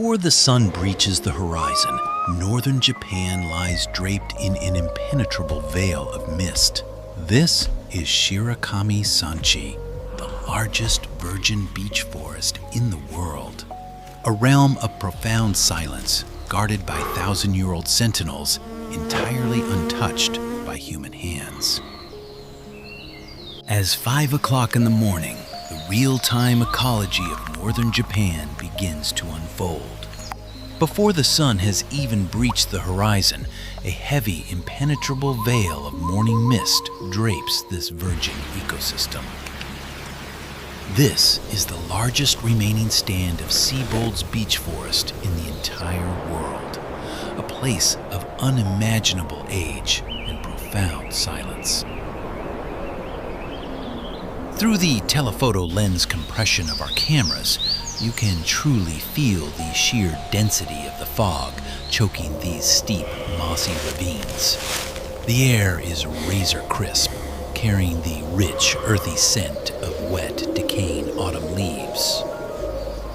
Before the sun breaches the horizon, northern Japan lies draped in an impenetrable veil of mist. This is Shirakami-Sanchi, the largest virgin beech forest in the world. A realm of profound silence, guarded by thousand-year-old sentinels, entirely untouched by human hands. As 5 o'clock in the morning, the real-time ecology of northern Japan begins to unfold. Before the sun has even breached the horizon, a heavy, impenetrable veil of morning mist drapes this virgin ecosystem. This is the largest remaining stand of Siebold's beech forest in the entire world, a place of unimaginable age and profound silence. Through the telephoto lens compression of our cameras, you can truly feel the sheer density of the fog choking these steep, mossy ravines. The air is razor crisp, carrying the rich, earthy scent of wet, decaying autumn leaves.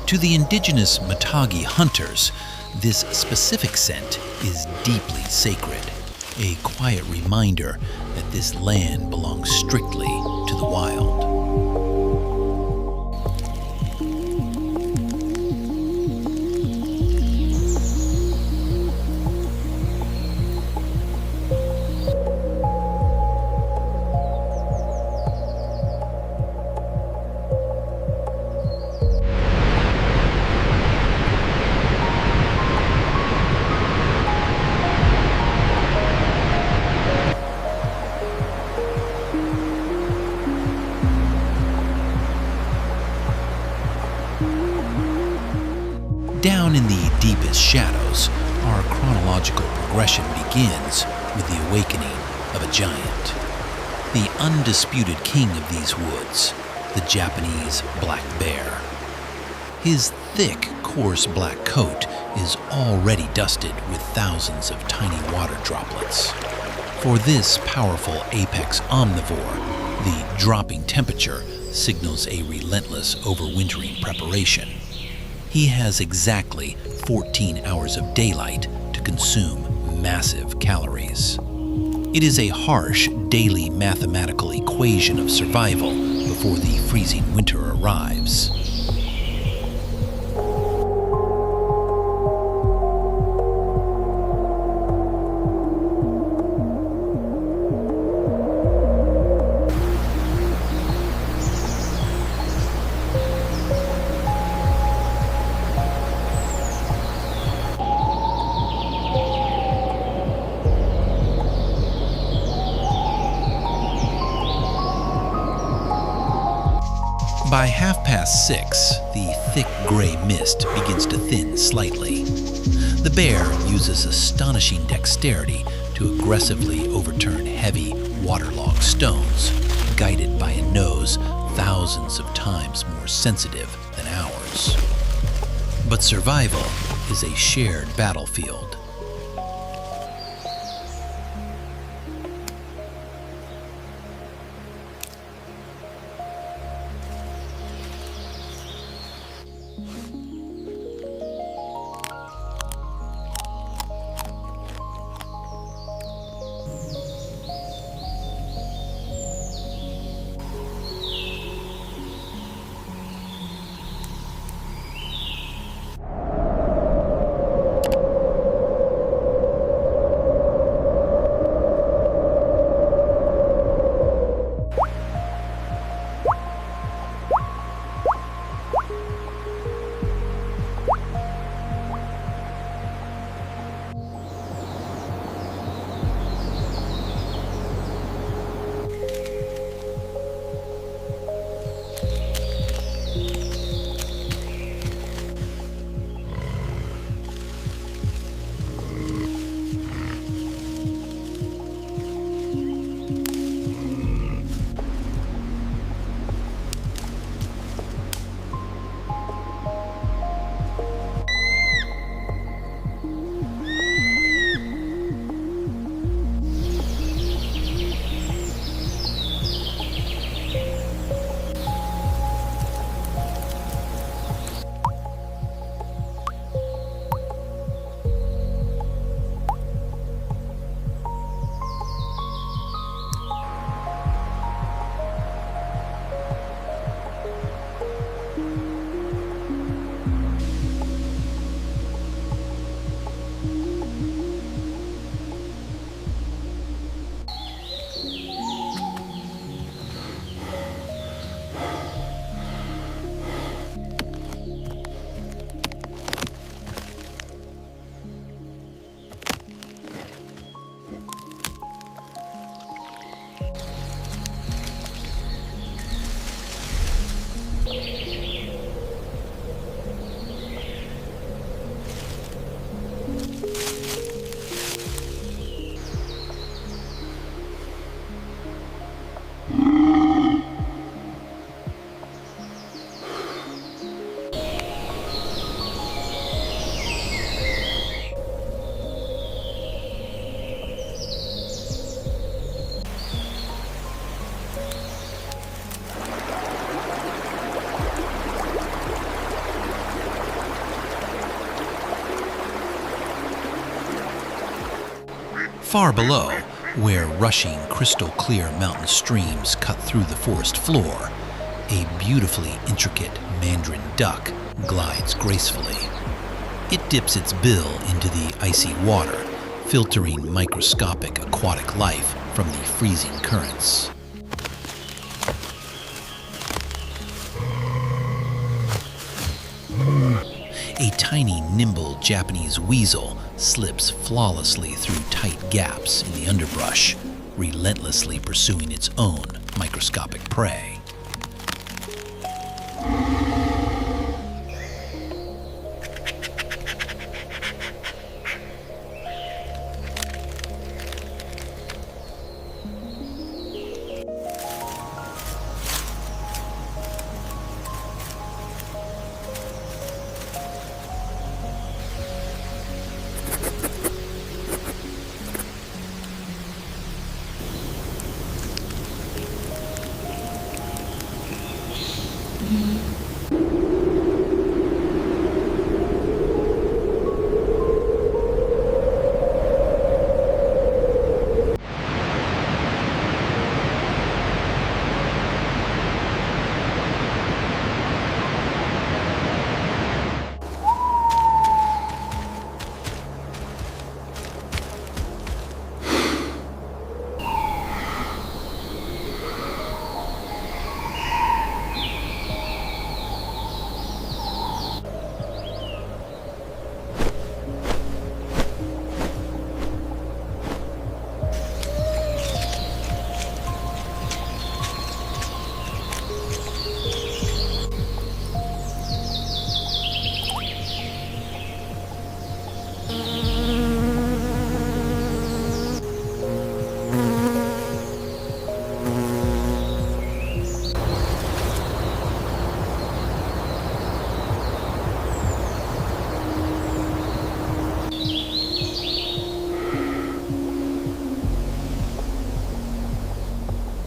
To the indigenous macaque hunters, this specific scent is deeply sacred, a quiet reminder that this land belongs strictly to the wild. Down in the deepest shadows, our chronological progression begins with the awakening of a giant. The undisputed king of these woods, the Japanese black bear. His thick, coarse black coat is already dusted with thousands of tiny water droplets. For this powerful apex omnivore, the dropping temperature signals a relentless overwintering preparation. He has exactly 14 hours of daylight to consume massive calories. It is a harsh, daily mathematical equation of survival before the freezing winter arrives. By 6:30, the thick gray mist begins to thin slightly. The bear uses astonishing dexterity to aggressively overturn heavy, waterlogged stones, guided by a nose thousands of times more sensitive than ours. But survival is a shared battlefield. Far below, where rushing crystal-clear mountain streams cut through the forest floor, a beautifully intricate mandarin duck glides gracefully. It dips its bill into the icy water, filtering microscopic aquatic life from the freezing currents. A tiny, nimble Japanese weasel slips flawlessly through tight gaps in the underbrush, relentlessly pursuing its own microscopic prey.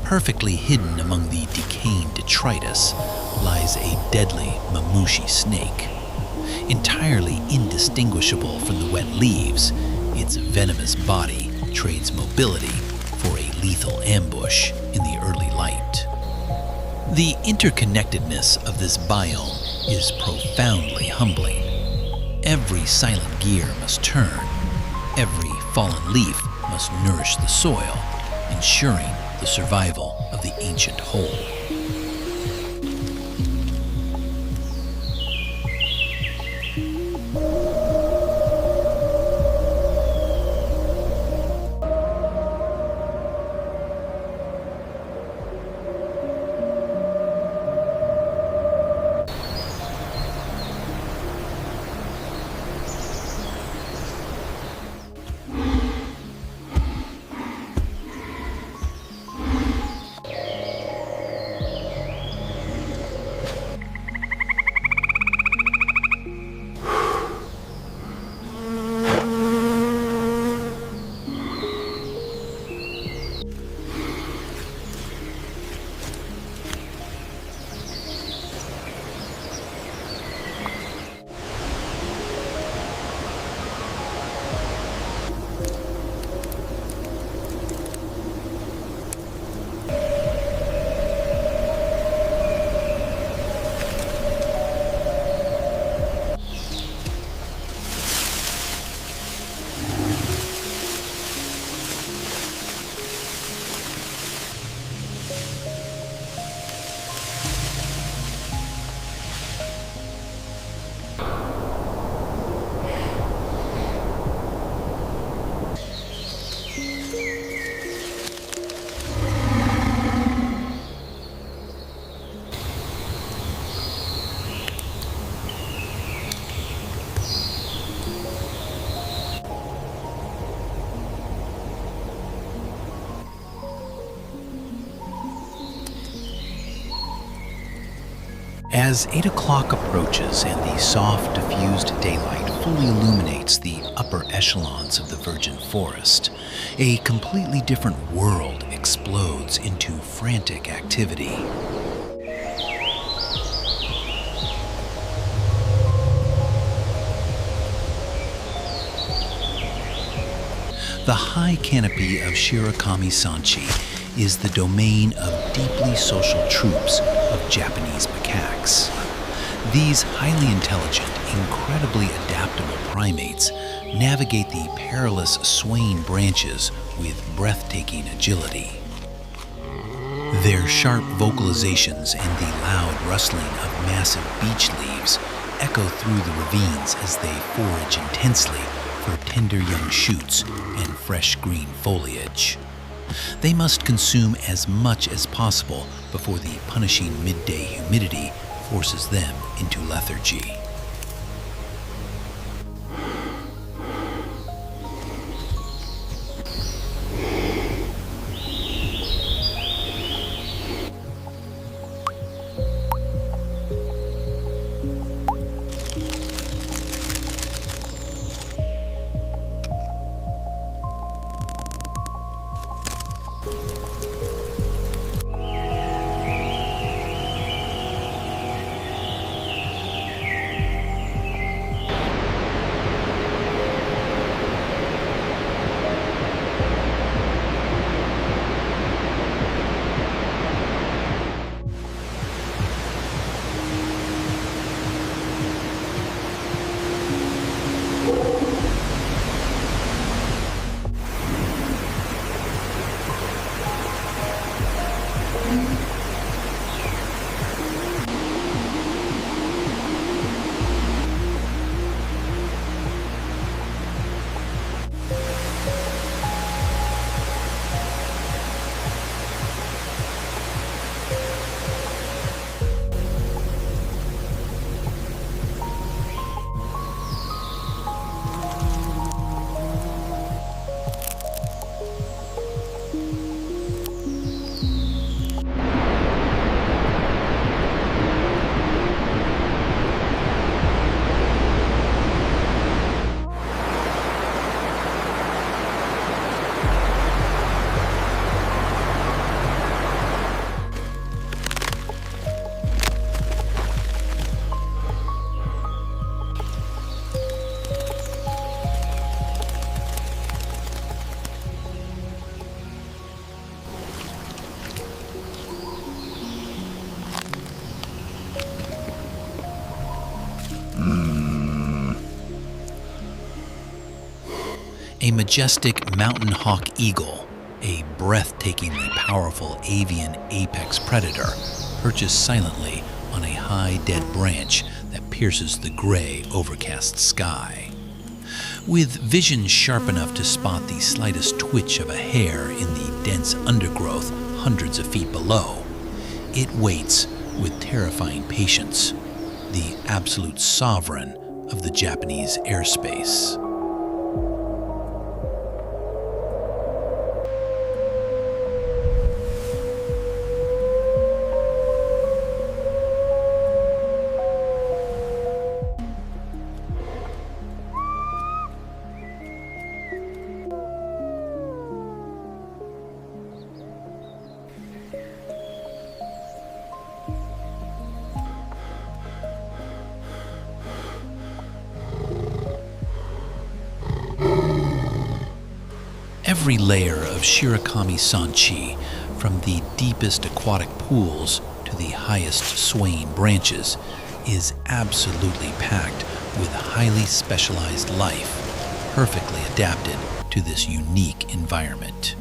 Perfectly hidden among the decaying detritus lies a deadly mamushi snake. Entirely indistinguishable from the wet leaves, its venomous body trades mobility for a lethal ambush in the early light. The interconnectedness of this biome is profoundly humbling. Every silent gear must turn, every fallen leaf must nourish the soil, ensuring the survival of the ancient whole. As 8 o'clock approaches and the soft, diffused daylight fully illuminates the upper echelons of the virgin forest, a completely different world explodes into frantic activity. The high canopy of Shirakami-Sanchi is the domain of deeply social troops of Japanese macaques. These highly intelligent, incredibly adaptable primates navigate the perilous swaying branches with breathtaking agility. Their sharp vocalizations and the loud rustling of massive beech leaves echo through the ravines as they forage intensely for tender young shoots and fresh green foliage. They must consume as much as possible before the punishing midday humidity forces them into lethargy. A majestic mountain hawk eagle, a breathtakingly powerful avian apex predator, perches silently on a high dead branch that pierces the gray, overcast sky. With vision sharp enough to spot the slightest twitch of a hair in the dense undergrowth hundreds of feet below, it waits with terrifying patience, the absolute sovereign of the Japanese airspace. Every layer of Shirakami-Sanchi, from the deepest aquatic pools to the highest swaying branches, is absolutely packed with highly specialized life, perfectly adapted to this unique environment.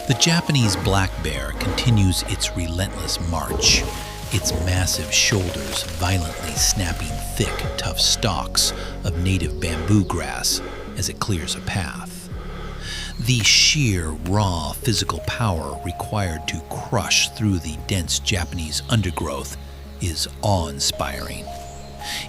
The Japanese black bear continues its relentless march, its massive shoulders violently snapping thick, tough stalks of native bamboo grass as it clears a path. The sheer, raw physical power required to crush through the dense Japanese undergrowth is awe-inspiring.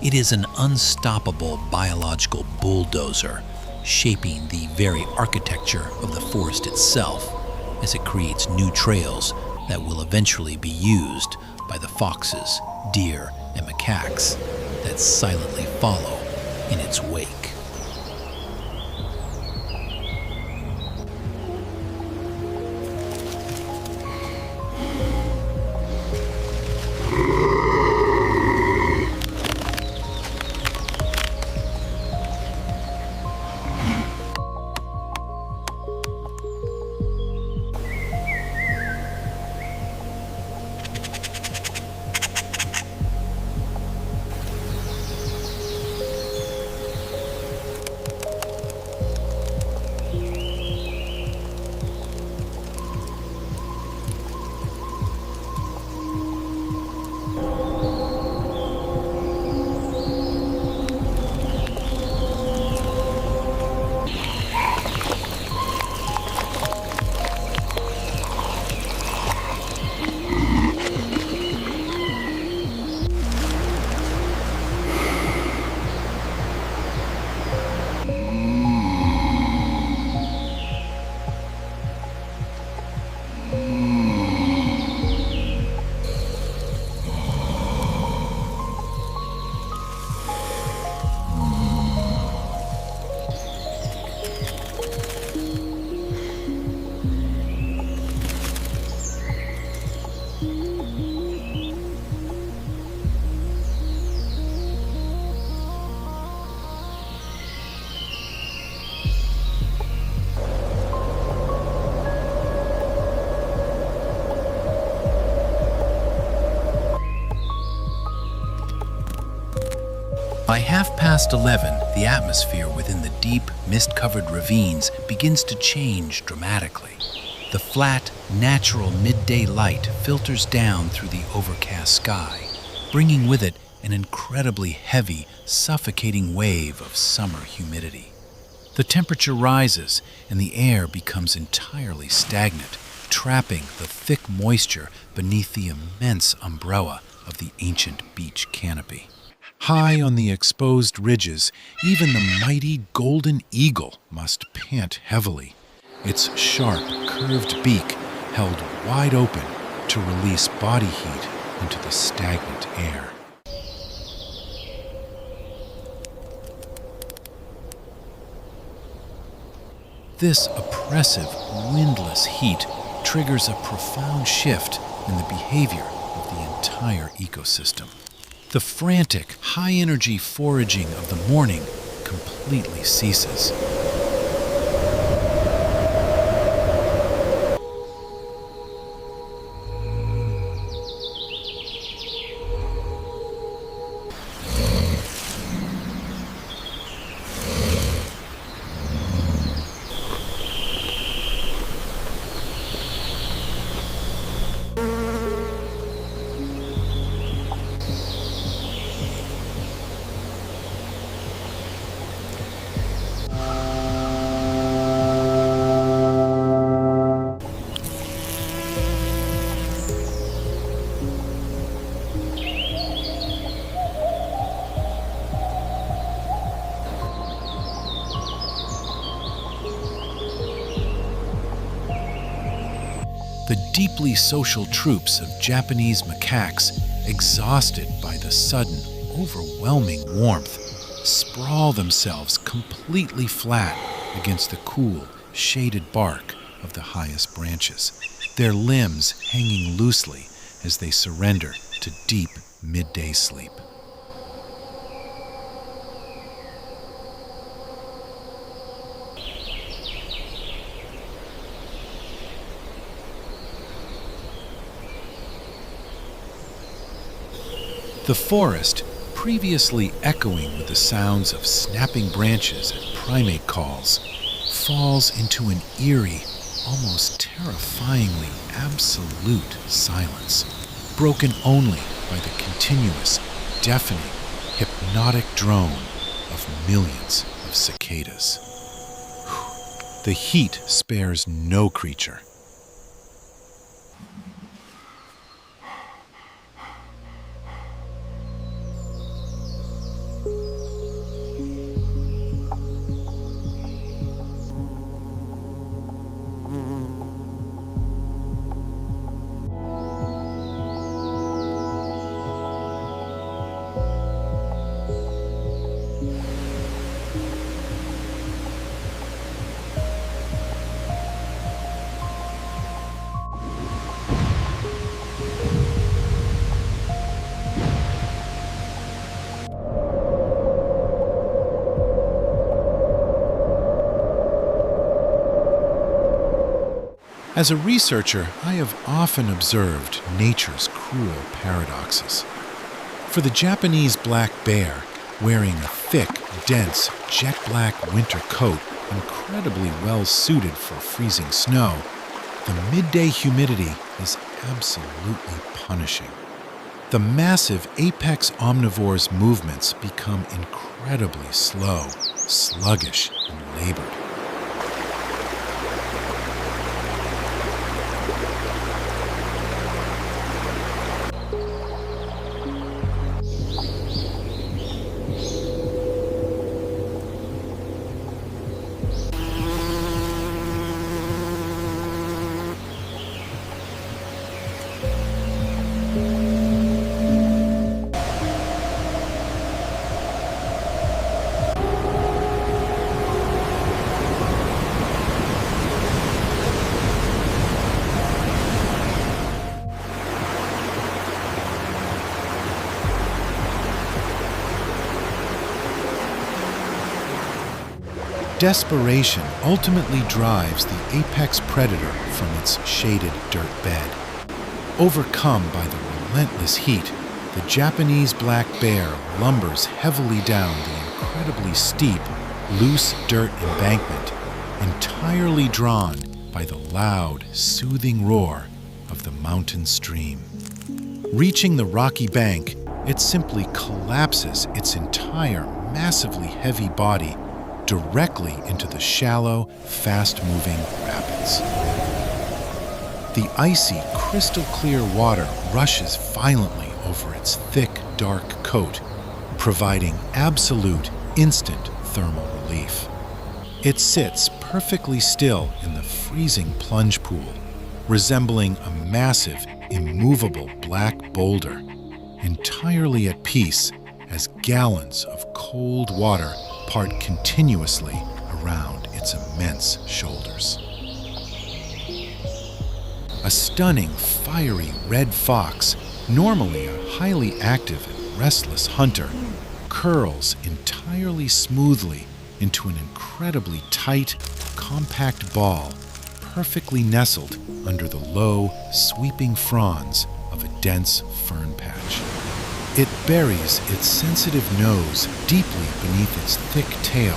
It is an unstoppable biological bulldozer, shaping the very architecture of the forest itself as it creates new trails that will eventually be used by the foxes, deer, and macaques that silently follow in its wake. By 11:30, the atmosphere within the deep, mist-covered ravines begins to change dramatically. The flat, natural midday light filters down through the overcast sky, bringing with it an incredibly heavy, suffocating wave of summer humidity. The temperature rises and the air becomes entirely stagnant, trapping the thick moisture beneath the immense umbrella of the ancient beech canopy. High on the exposed ridges, even the mighty golden eagle must pant heavily, its sharp, curved beak held wide open to release body heat into the stagnant air. This oppressive, windless heat triggers a profound shift in the behavior of the entire ecosystem. The frantic, high-energy foraging of the morning completely ceases. The deeply social troops of Japanese macaques, exhausted by the sudden, overwhelming warmth, sprawl themselves completely flat against the cool, shaded bark of the highest branches, their limbs hanging loosely as they surrender to deep midday sleep. The forest, previously echoing with the sounds of snapping branches and primate calls, falls into an eerie, almost terrifyingly absolute silence, broken only by the continuous, deafening, hypnotic drone of millions of cicadas. The heat spares no creature. As a researcher, I have often observed nature's cruel paradoxes. For the Japanese black bear, wearing a thick, dense, jet-black winter coat incredibly well-suited for freezing snow, the midday humidity is absolutely punishing. The massive apex omnivore's movements become incredibly slow, sluggish, and labored. Desperation ultimately drives the apex predator from its shaded dirt bed. Overcome by the relentless heat, the Japanese black bear lumbers heavily down the incredibly steep, loose dirt embankment, entirely drawn by the loud, soothing roar of the mountain stream. Reaching the rocky bank, it simply collapses its entire massively heavy body directly into the shallow, fast-moving rapids. The icy, crystal-clear water rushes violently over its thick, dark coat, providing absolute, instant thermal relief. It sits perfectly still in the freezing plunge pool, resembling a massive, immovable black boulder, entirely at peace as gallons of cold water part continuously around its immense shoulders. A stunning, fiery red fox, normally a highly active and restless hunter, curls entirely smoothly into an incredibly tight, compact ball, perfectly nestled under the low, sweeping fronds of a dense fern patch. It buries its sensitive nose deeply beneath its thick tail,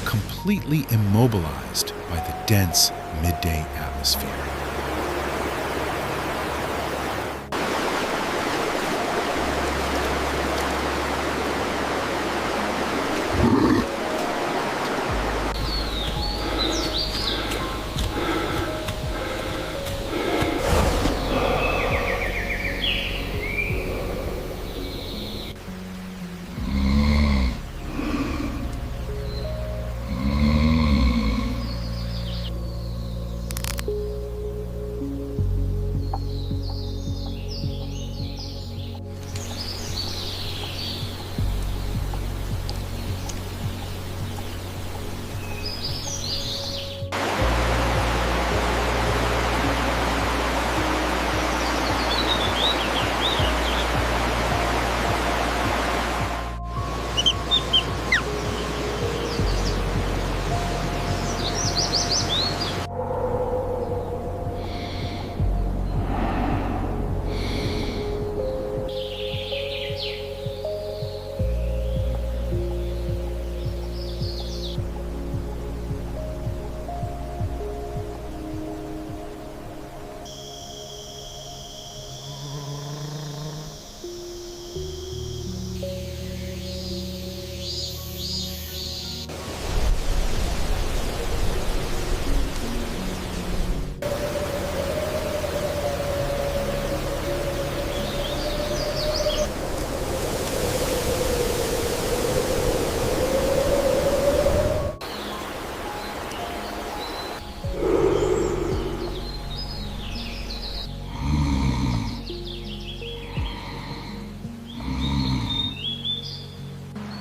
completely immobilized by the dense midday atmosphere.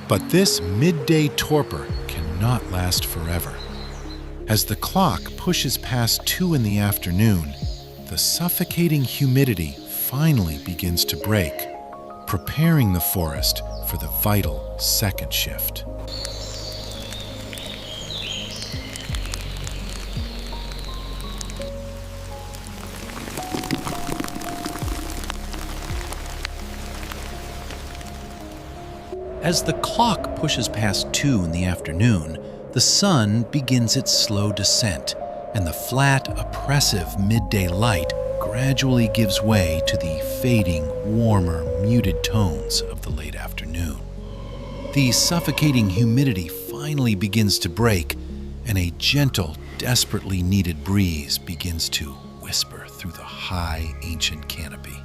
But this midday torpor cannot last forever. As the clock pushes past 2 in the afternoon, the suffocating humidity finally begins to break, preparing the forest for the vital second shift. As the clock pushes past 2 in the afternoon, the sun begins its slow descent, and the flat, oppressive midday light gradually gives way to the fading, warmer, muted tones of the late afternoon. The suffocating humidity finally begins to break, and a gentle, desperately needed breeze begins to whisper through the high, ancient canopy.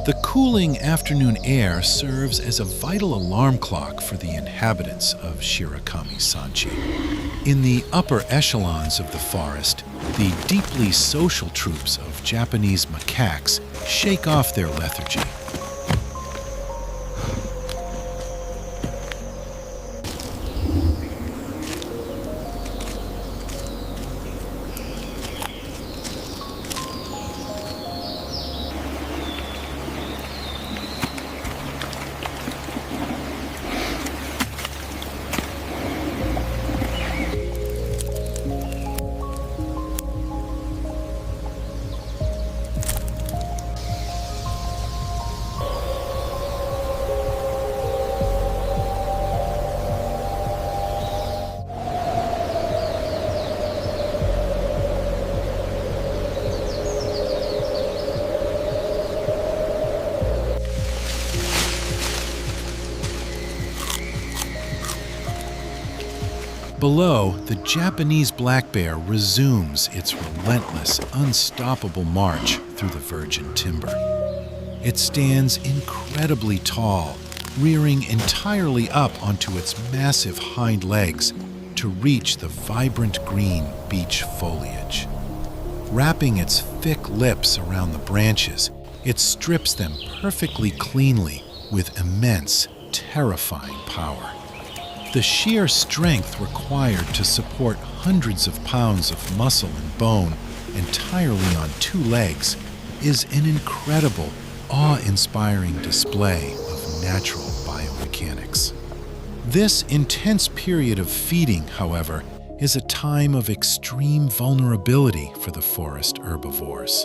The cooling afternoon air serves as a vital alarm clock for the inhabitants of Shirakami-Sanchi. In the upper echelons of the forest, the deeply social troops of Japanese macaques shake off their lethargy. Below, the Japanese black bear resumes its relentless, unstoppable march through the virgin timber. It stands incredibly tall, rearing entirely up onto its massive hind legs to reach the vibrant green beech foliage. Wrapping its thick lips around the branches, it strips them perfectly cleanly with immense, terrifying power. The sheer strength required to support hundreds of pounds of muscle and bone entirely on 2 legs is an incredible, awe-inspiring display of natural biomechanics. This intense period of feeding, however, is a time of extreme vulnerability for the forest herbivores.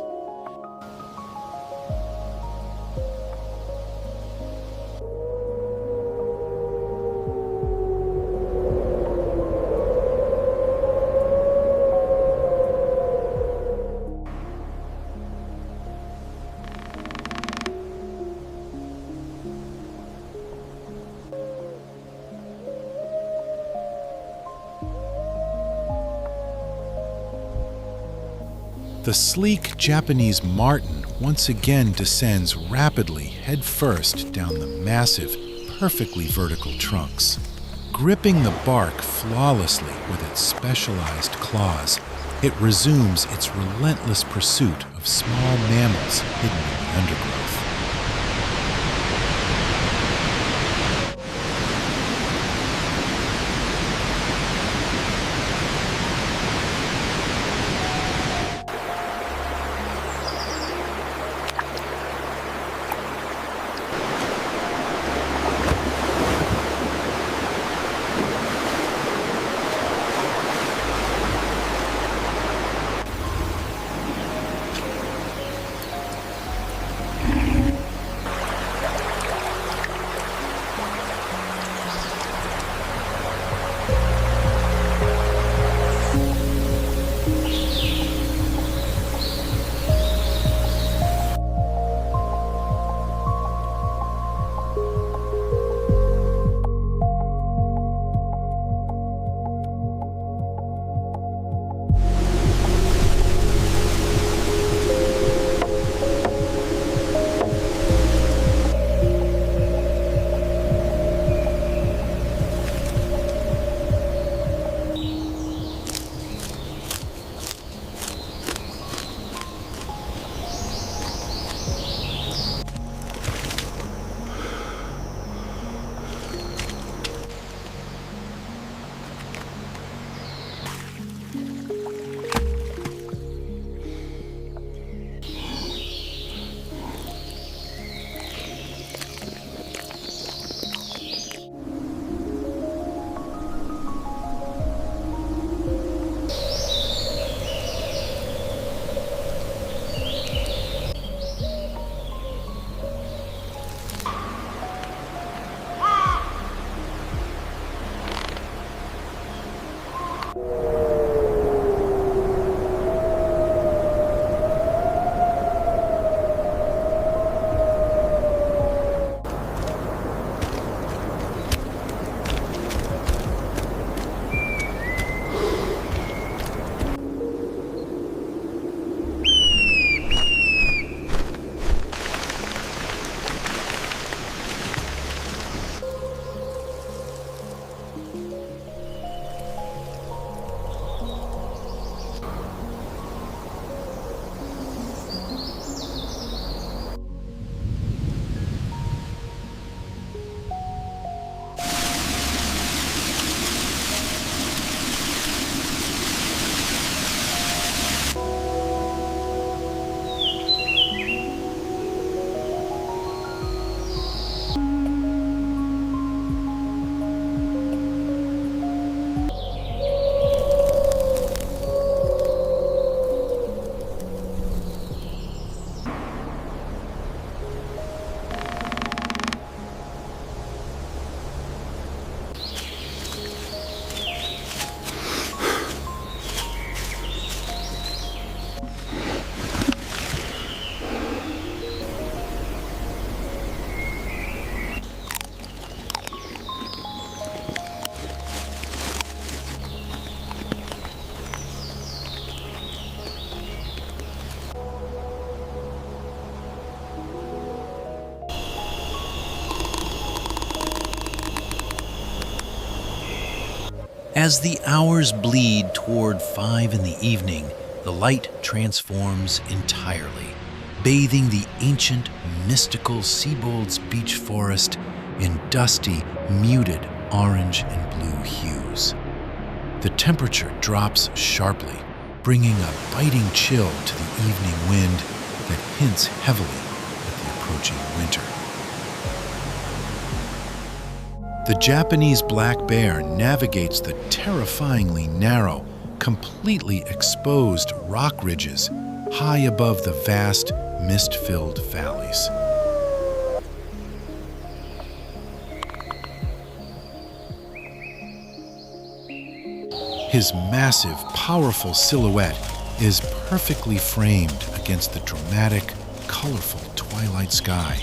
The sleek Japanese marten once again descends rapidly headfirst down the massive, perfectly vertical trunks. Gripping the bark flawlessly with its specialized claws, it resumes its relentless pursuit of small mammals hidden in the undergrowth. As the hours bleed toward 5 in the evening, the light transforms entirely, bathing the ancient, mystical Siebold's beech forest in dusty, muted orange and blue hues. The temperature drops sharply, bringing a biting chill to the evening wind that hints heavily at the approaching winter. The Japanese black bear navigates the terrifyingly narrow, completely exposed rock ridges high above the vast, mist-filled valleys. His massive, powerful silhouette is perfectly framed against the dramatic, colorful twilight sky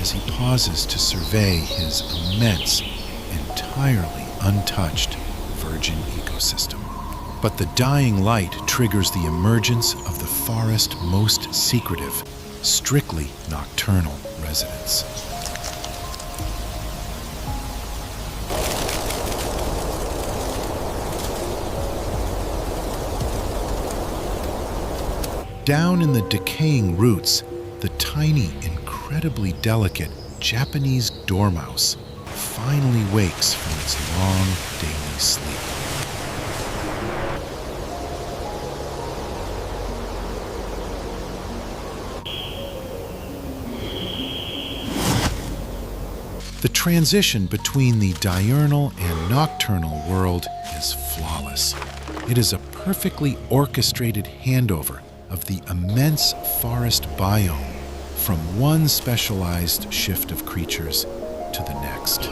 as he pauses to survey his immense, entirely untouched virgin ecosystem. But the dying light triggers the emergence of the forest's most secretive, strictly nocturnal residents. Down in the decaying roots, the tiny, incredibly delicate Japanese dormouse finally wakes from its long daily sleep. The transition between the diurnal and nocturnal world is flawless. It is a perfectly orchestrated handover of the immense forest biome from one specialized shift of creatures to the next.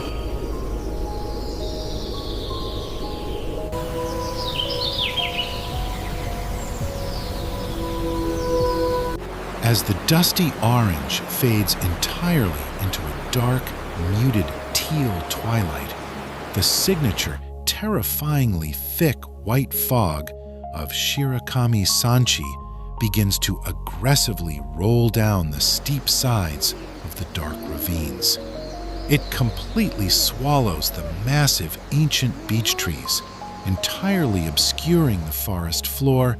As the dusty orange fades entirely into a dark, muted teal twilight, the signature, terrifyingly thick white fog of Shirakami-Sanchi begins to aggressively roll down the steep sides of the dark ravines. It completely swallows the massive ancient beech trees, entirely obscuring the forest floor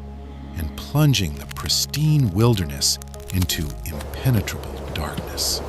and plunging the pristine wilderness into impenetrable darkness.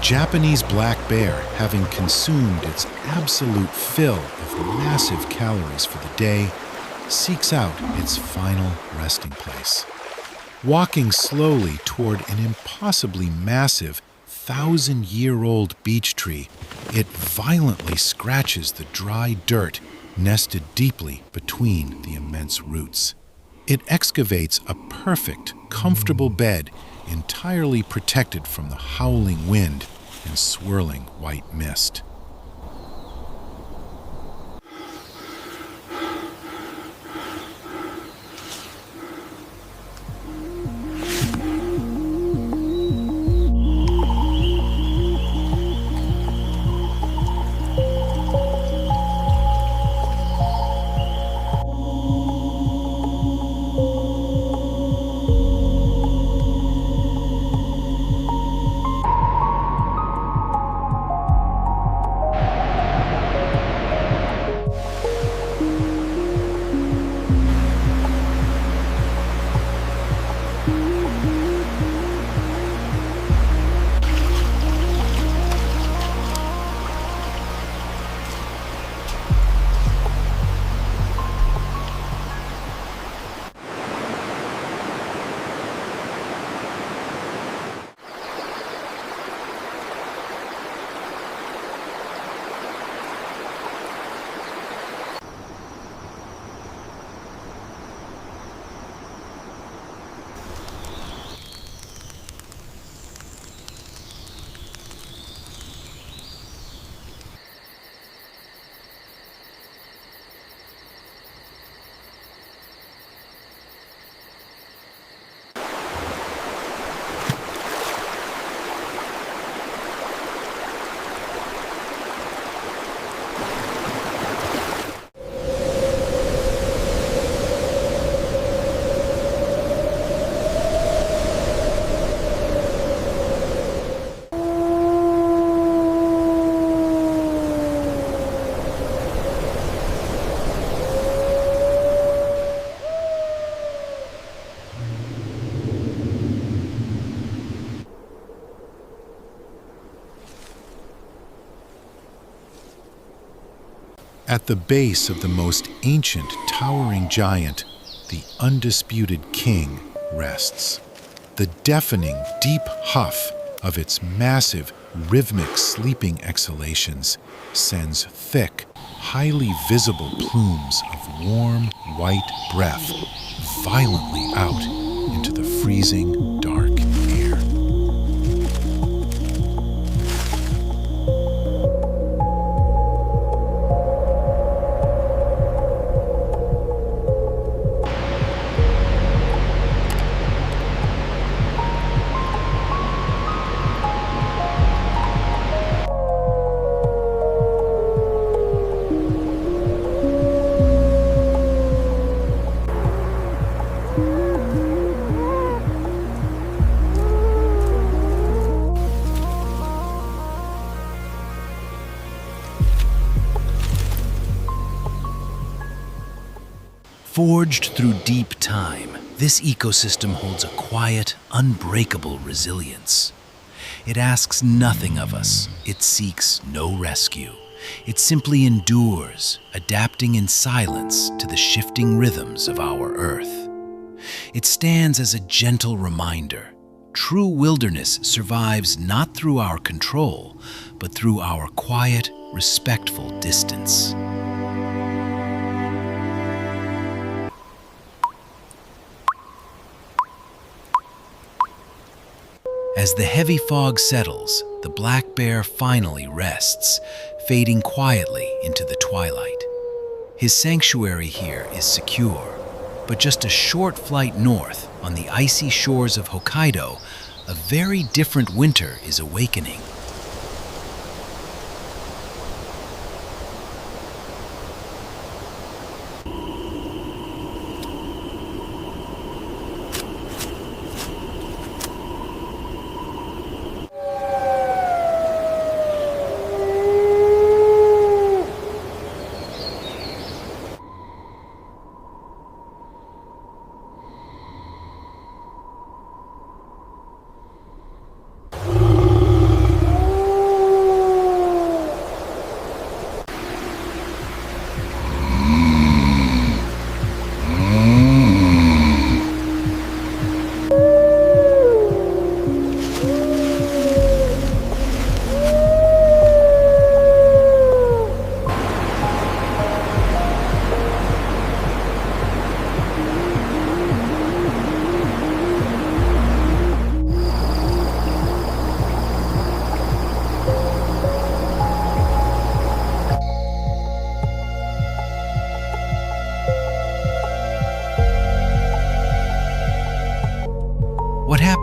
Japanese black bear, having consumed its absolute fill of massive calories for the day, seeks out its final resting place. Walking slowly toward an impossibly massive, 1,000-year-old beech tree, it violently scratches the dry dirt nested deeply between the immense roots. It excavates a perfect, comfortable bed entirely protected from the howling wind and swirling white mist. At the base of the most ancient towering giant, the undisputed king rests. The deafening, deep huff of its massive, rhythmic sleeping exhalations sends thick, highly visible plumes of warm, white breath violently out into the freezing, dark air. Forged through deep time, this ecosystem holds a quiet, unbreakable resilience. It asks nothing of us. It seeks no rescue. It simply endures, adapting in silence to the shifting rhythms of our Earth. It stands as a gentle reminder. True wilderness survives not through our control, but through our quiet, respectful distance. As the heavy fog settles, the black bear finally rests, fading quietly into the twilight. His sanctuary here is secure, but just a short flight north, on the icy shores of Hokkaido, a very different winter is awakening.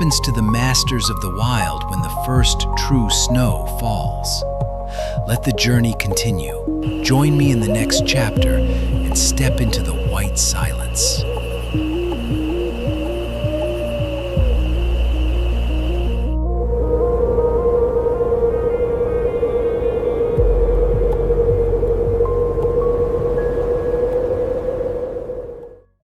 happens to the masters of the wild when the first true snow falls? Let the journey continue. Join me in the next chapter and step into the white silence.